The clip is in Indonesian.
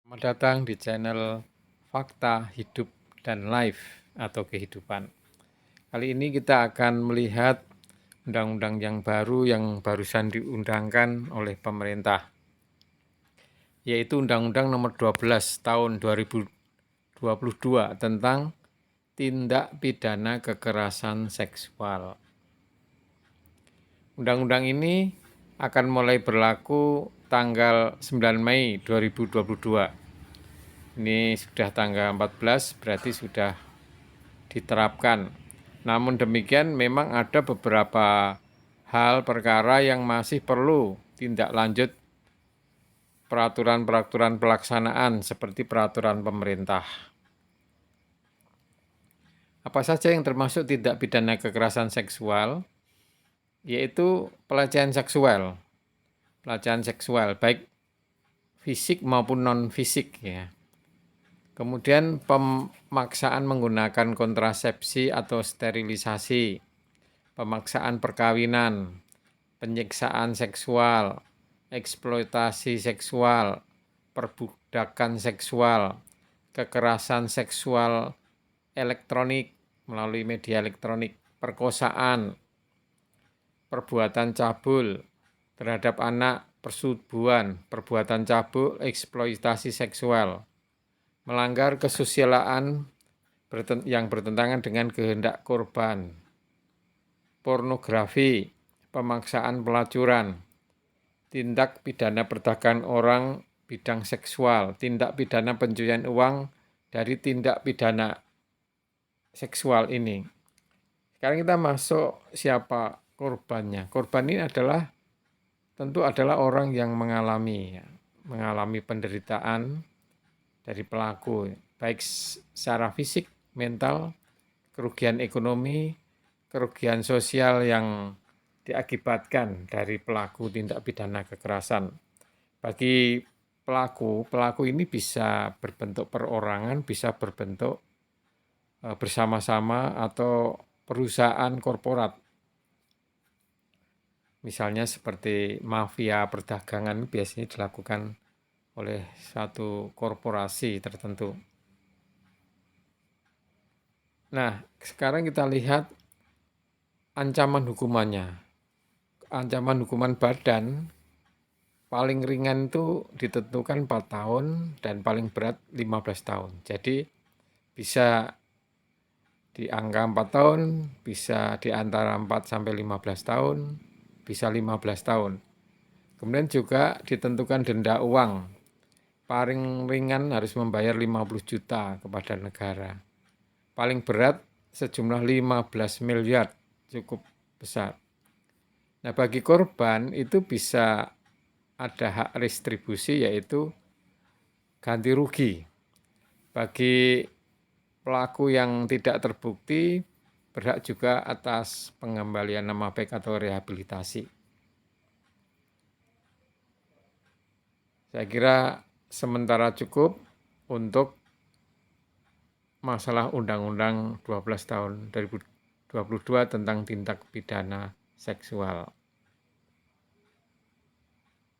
Selamat datang di channel Fakta Hidup dan Life atau Kehidupan. Kali ini kita akan melihat undang-undang yang barusan diundangkan oleh pemerintah, yaitu Undang-Undang Nomor 12 Tahun 2022 tentang tindak pidana kekerasan seksual. Undang-undang ini akan mulai berlaku tanggal 9 Mei 2022. Ini sudah tanggal 14, berarti sudah diterapkan. Namun demikian memang ada beberapa hal perkara yang masih perlu tindak lanjut peraturan-peraturan pelaksanaan seperti peraturan pemerintah. Apa saja yang termasuk tindak pidana kekerasan seksual? Yaitu pelecehan seksual. Pelecehan seksual baik fisik maupun non-fisik ya. Kemudian pemaksaan menggunakan kontrasepsi atau sterilisasi, pemaksaan perkawinan, penyiksaan seksual, eksploitasi seksual, perbudakan seksual, kekerasan seksual elektronik melalui media elektronik, perkosaan, perbuatan cabul terhadap anak, persetubuhan, perbuatan cabul, eksploitasi seksual, melanggar kesusilaan yang bertentangan dengan kehendak korban, pornografi, pemaksaan pelacuran, tindak pidana perdagangan orang bidang seksual, tindak pidana pencucian uang dari tindak pidana seksual ini. Sekarang kita masuk siapa korbannya. Korban ini tentu adalah orang yang mengalami penderitaan dari pelaku, baik secara fisik, mental, kerugian ekonomi, kerugian sosial yang diakibatkan dari pelaku tindak pidana kekerasan. Bagi pelaku ini bisa berbentuk perorangan, bisa berbentuk bersama-sama atau perusahaan korporat. Misalnya seperti mafia perdagangan biasanya dilakukan oleh satu korporasi tertentu. Nah, sekarang kita lihat ancaman hukumannya. Ancaman hukuman badan paling ringan itu ditentukan 4 tahun dan paling berat 15 tahun. Jadi bisa di angka 4 tahun, bisa di antara 4 sampai 15 tahun, bisa 15 tahun. Kemudian juga ditentukan denda uang. Paling ringan harus membayar 50 juta kepada negara. Paling berat sejumlah 15 miliar, cukup besar. Nah, bagi korban itu bisa ada hak retribusi yaitu ganti rugi. Bagi pelaku yang tidak terbukti berhak juga atas pengembalian nama baik atau rehabilitasi. Saya kira sementara cukup untuk masalah Undang-Undang 12 tahun 2022 tentang tindak pidana seksual.